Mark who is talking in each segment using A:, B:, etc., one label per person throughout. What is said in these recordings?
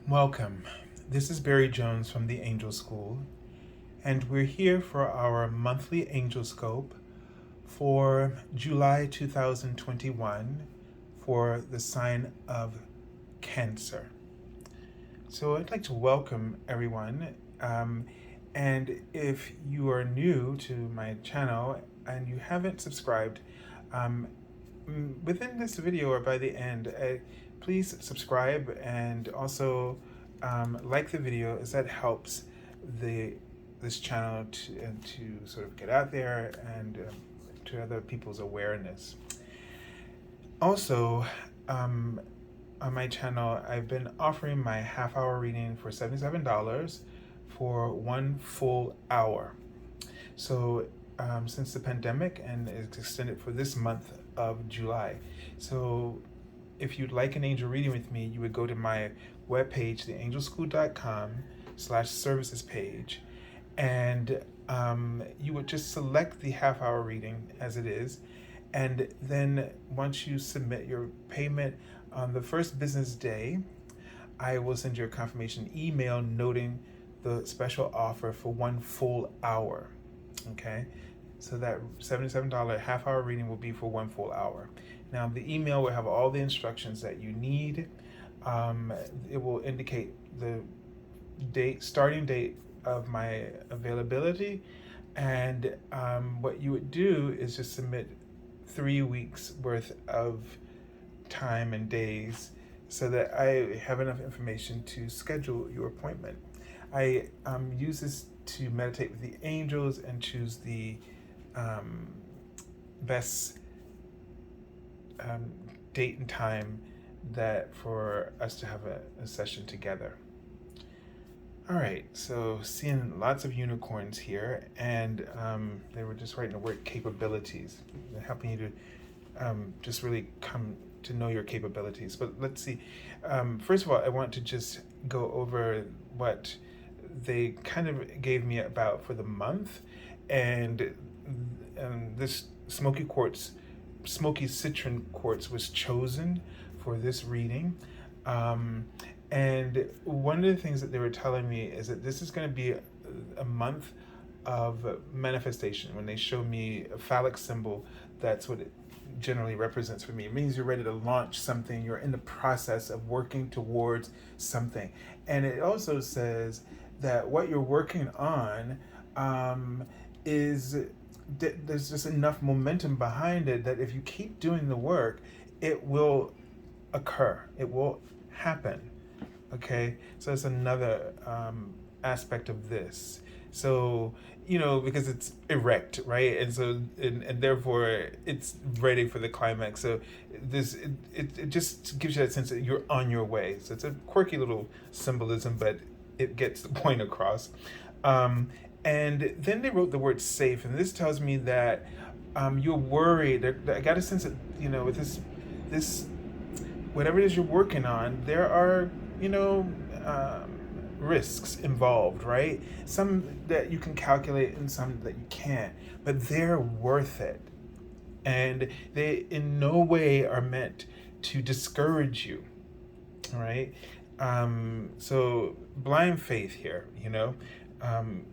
A: Welcome. This is Barry Jones from the Angel School, and we're here for our monthly Angelscope for July 2021 for the sign of Cancer. So I'd like to welcome everyone. And if you are new to my channel and you haven't subscribed, um, within this video or by the end, please subscribe and also like the video, as that helps this channel to sort of get out there and to other people's awareness. Also, on my channel, I've been offering my half-hour reading for $77 for 1 full hour. So since the pandemic, and it's extended for this month of July. So if you'd like an angel reading with me, you would go to my webpage, theangelschool.com/services page, and you would just select the half-hour reading as it is. And then once you submit your payment on the first business day, I will send you a confirmation email noting the special offer for 1 full hour. Okay, so that $77 half-hour reading will be for 1 full hour. Now the email will have all the instructions that you need. It will indicate the starting date of my availability, and what you would do is just submit 3 weeks worth of time and days so that I have enough information to schedule your appointment. I use this to meditate with the angels and choose the best date and time that for us to have a session together. All right, so seeing lots of unicorns here, and they were just writing the word capabilities, helping you to just really come to know your capabilities. But let's see. First of all, I want to just go over what they kind of gave me about for the month, and this smoky citron quartz was chosen for this reading. And one of the things that they were telling me is that this is going to be a month of manifestation. When they show me a phallic symbol, that's what it generally represents for me. It means you're ready to launch something. You're in the process of working towards something. And it also says that what you're working on is there's just enough momentum behind it that if you keep doing the work, it will occur. It will happen. Okay, so that's another aspect of this. So, because it's erect, right? And so, and therefore, it's ready for the climax. So it just gives you that sense that you're on your way. So it's a quirky little symbolism, but it gets the point across. And then they wrote the word safe, and this tells me that you're worried. I got a sense that, with this whatever it is you're working on, there are risks involved, right? Some that you can calculate and some that you can't, but they're worth it. And they in no way are meant to discourage you, all right? So blind faith here,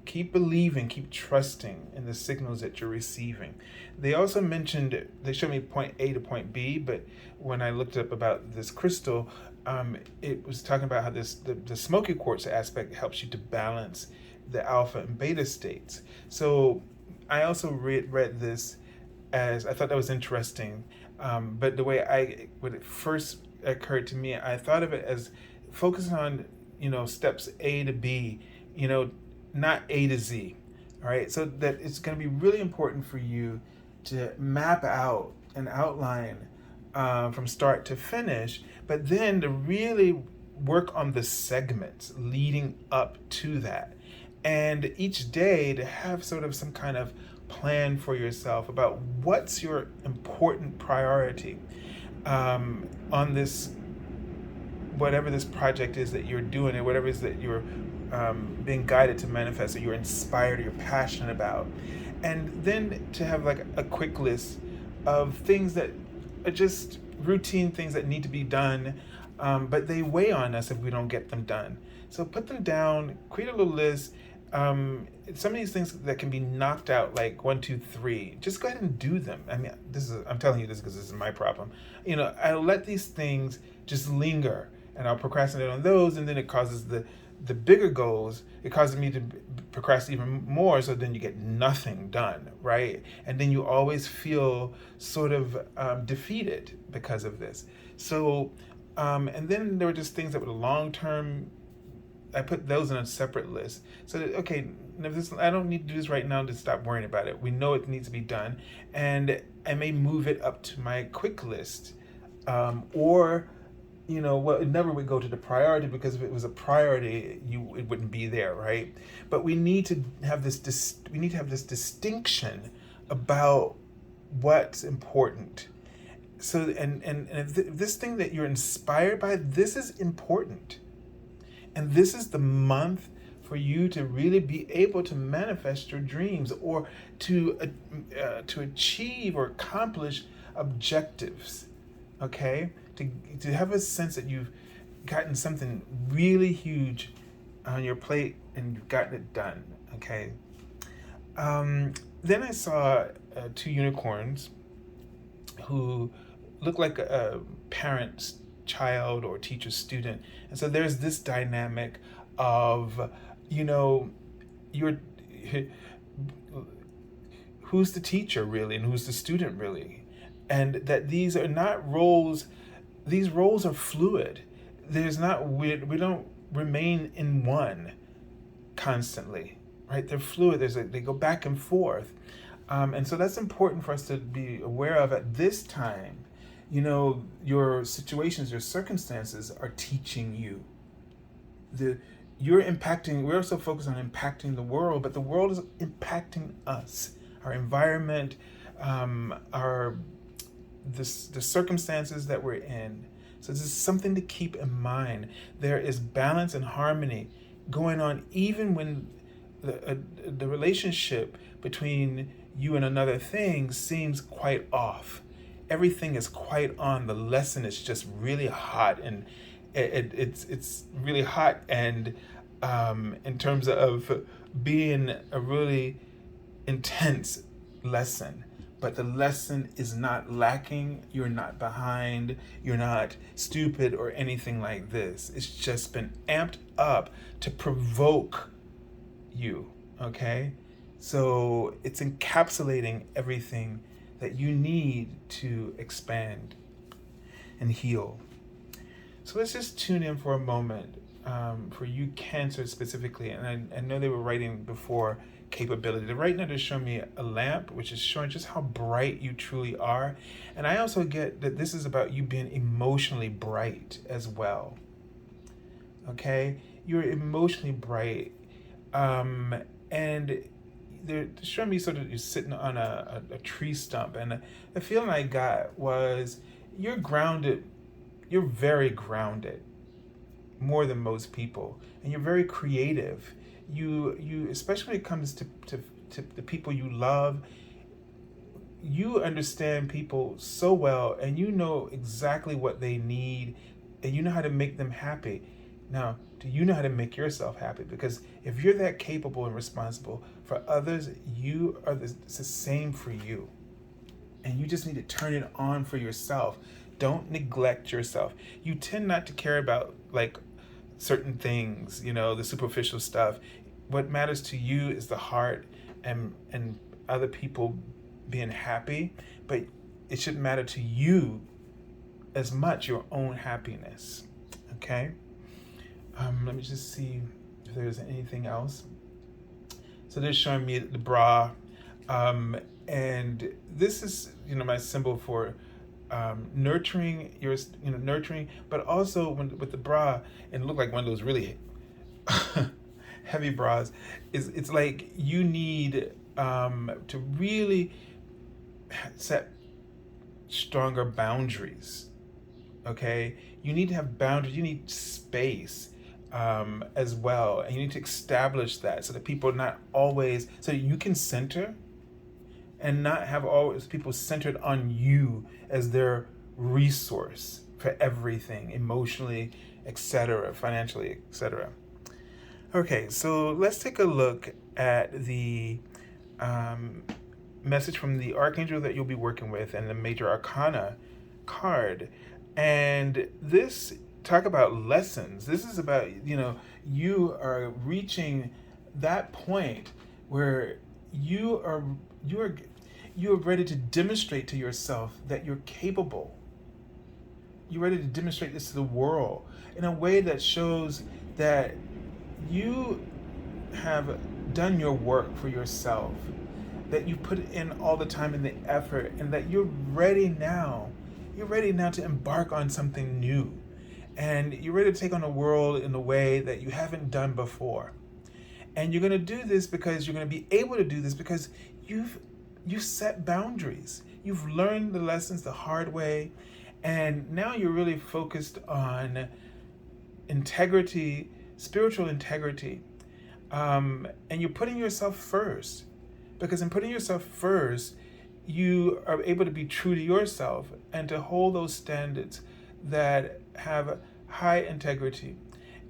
A: keep believing, keep trusting in the signals that you're receiving. They also mentioned, they showed me point A to point B, but when I looked up about this crystal, it was talking about how the smoky quartz aspect helps you to balance the alpha and beta states. So I also read this as, I thought that was interesting, but the way when it first occurred to me, I thought of it as focusing on, steps A to B, not A to Z, all right? So that it's going to be really important for you to map out and outline from start to finish, but then to really work on the segments leading up to that. And each day to have sort of some kind of plan for yourself about what's your important priority on this, whatever this project is that you're doing, or whatever it is that you're being guided to manifest, or you're inspired, or you're passionate about. And then to have like a quick list of things that are just routine things that need to be done, but they weigh on us if we don't get them done. So put them down, create a little list. Some of these things that can be knocked out, like 1, 2, 3, just go ahead and do them. I mean, I'm telling you this because this is my problem. I'll let these things just linger, and I'll procrastinate on those, and then it causes the bigger goals. It causes me to procrastinate even more, so then you get nothing done, right? And then you always feel sort of defeated because of this. So, and then there were just things that were long-term. I put those in a separate list. So that, okay, if I don't need to do this right now, to stop worrying about it. We know it needs to be done, and I may move it up to my quick list, or it never would go to the priority, because if it was a priority, it wouldn't be there, right? But we need to have this distinction about what's important. So and if this thing that you're inspired by, this is important. And this is the month for you to really be able to manifest your dreams, or to achieve or accomplish objectives, okay? To have a sense that you've gotten something really huge on your plate and you've gotten it done, okay? Then I saw 2 unicorns who look like a parent's child or teacher student. And so there's this dynamic of, who's the teacher really and who's the student really? And that these are not roles, these roles are fluid. We don't remain in one constantly, right? They're fluid. They go back and forth. And so that's important for us to be aware of at this time. Your situations, your circumstances are teaching you. We're also focused on impacting the world, but the world is impacting us, our environment, the circumstances that we're in. So this is something to keep in mind. There is balance and harmony going on, even when the relationship between you and another thing seems quite off. Everything is quite on. The lesson is just really hot, and it's really hot, and in terms of being a really intense lesson. But the lesson is not lacking. You're not behind. You're not stupid or anything like this. It's just been amped up to provoke you, okay? So it's encapsulating everything that you need to expand and heal. So let's just tune in for a moment for you, Cancer specifically. And I know they were writing before capability. The right now they're showing me a lamp, which is showing just how bright you truly are. And I also get that this is about you being emotionally bright as well. Okay? You're emotionally bright. And they're showing me sort of you're sitting on a tree stump, and the feeling I got was you're grounded. You're very grounded, more than most people, and you're very creative. You especially when it comes to the people you love, you understand people so well, and you know exactly what they need, and you know how to make them happy. Now, do you know how to make yourself happy? Because if you're that capable and responsible for others, it's the same for you. And you just need to turn it on for yourself. Don't neglect yourself. You tend not to care about like certain things, the superficial stuff. What matters to you is the heart and other people being happy, but it shouldn't matter to you as much your own happiness. Okay? Let me just see if there's anything else. So they're showing me the bra, and this is my symbol for nurturing nurturing, but also with the bra, and look like one of those really heavy bras. It's like you need to really set stronger boundaries. Okay, you need to have boundaries. You need space as well, and you need to establish that so that people are not always, so you can center and not have always people centered on you as their resource for everything, emotionally, etc., financially, etc. Okay, so let's take a look at the message from the Archangel that you'll be working with and the Major Arcana card. And this, talk about lessons. This is about, you are reaching that point where you are ready to demonstrate to yourself that you're capable. You're ready to demonstrate this to the world in a way that shows that you have done your work for yourself, that you put in all the time and the effort, and that you're ready now. You're ready now to embark on something new. And you're ready to take on the world in a way that you haven't done before. And you're going to do this because you're going to be able to do this because you've set boundaries. You've learned the lessons the hard way. And now you're really focused on integrity, spiritual integrity. And you're putting yourself first. Because in putting yourself first, you are able to be true to yourself and to hold those standards that have high integrity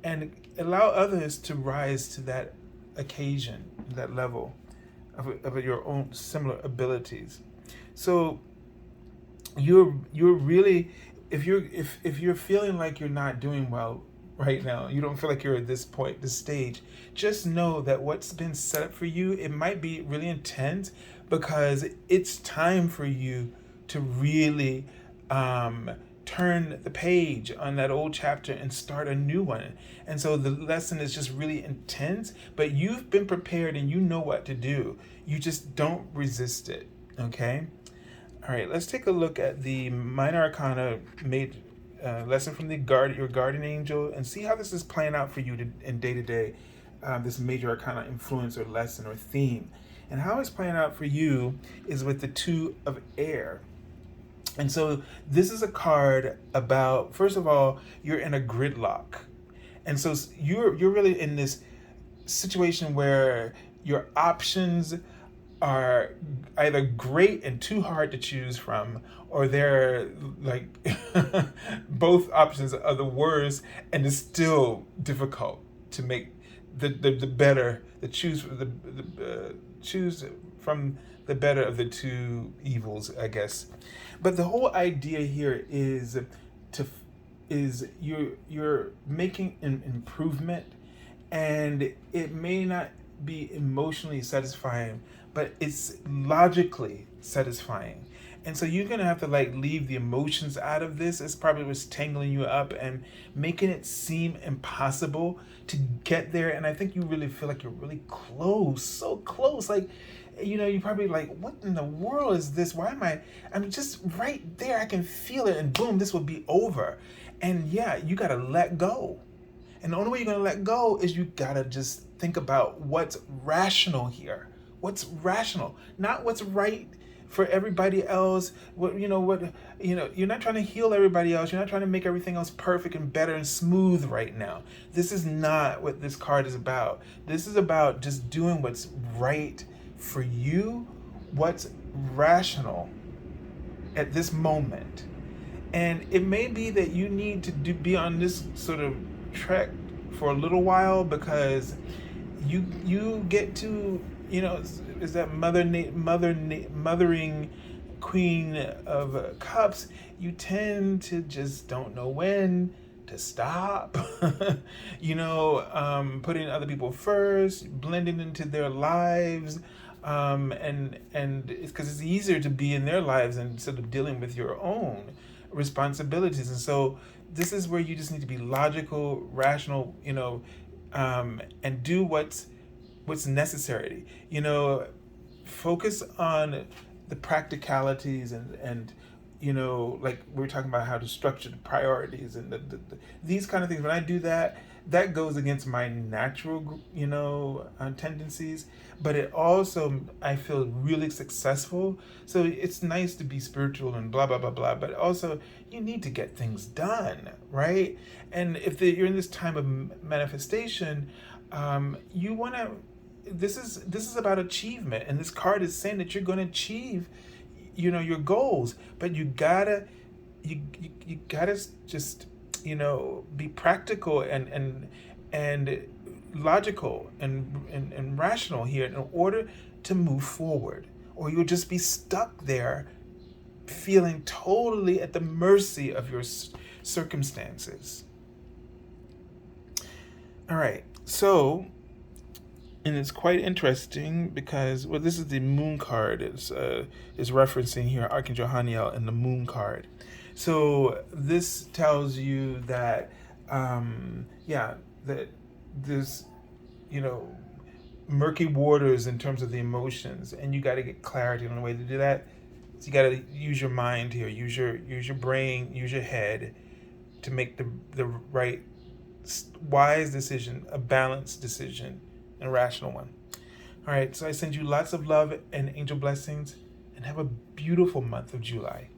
A: and allow others to rise to that occasion, that level of your own similar abilities. So you're really, if you're feeling like you're not doing well right now, you don't feel like you're at this point, this stage, just know that what's been set up for you, it might be really intense because it's time for you to really turn the page on that old chapter and start a new one. And so the lesson is just really intense, but you've been prepared and you know what to do. You just don't resist it, okay? All right, let's take a look at the Minor Arcana lesson from your guardian angel and see how this is playing out for you in day-to-day, this Major Arcana influence or lesson or theme. And how it's playing out for you is with the Two of Air. And so this is a card about, first of all, you're in a gridlock. And so you're really in this situation where your options are either great and too hard to choose from, or they're like both options are the worst, and it's still difficult to make the better, choose from the better of the two evils, I guess. But the whole idea here is you're making an improvement, and it may not be emotionally satisfying, but it's logically satisfying. And so you're gonna have to leave the emotions out of this. It's probably what's tangling you up and making it seem impossible to get there. And I think you really feel like you're really close, so close. You're probably like, what in the world is this? Why am I'm just right there. I can feel it, and boom, this will be over. And yeah, you gotta let go. And the only way you're gonna let go is you gotta just think about what's rational here. What's rational, not what's right for everybody else. You're not trying to heal everybody else. You're not trying to make everything else perfect and better and smooth right now. This is not what this card is about. This is about just doing what's right for you, what's rational at this moment. And it may be that you need to be on this sort of trek for a little while, because you get to, is that mothering Queen of Cups. You tend to just don't know when to stop. Putting other people first, blending into their lives, and it's because it's easier to be in their lives instead of dealing with your own responsibilities. And so this is where you just need to be logical, rational, and do what's necessary. Focus on the practicalities and like we were talking about how to structure the priorities and these kind of things. When I do that goes against my natural, tendencies, but it also, I feel really successful. So it's nice to be spiritual and blah, blah, blah, blah, but also you need to get things done, right? And if you're in this time of manifestation, you want to, this is about achievement, and this card is saying that you're going to achieve, your goals, but you gotta you gotta just, be practical and logical and rational here in order to move forward, or you'll just be stuck there feeling totally at the mercy of your circumstances. All right, so, and it's quite interesting because, well, this is the moon card. Is referencing here Archangel Haniel and the moon card. So this tells you that, that there's, murky waters in terms of the emotions, and you got to get clarity on the way to do that. So you got to use your mind here, use your brain, use your head to make the right, wise decision, a balanced decision, and a rational one. All right, so I send you lots of love and angel blessings, and have a beautiful month of July.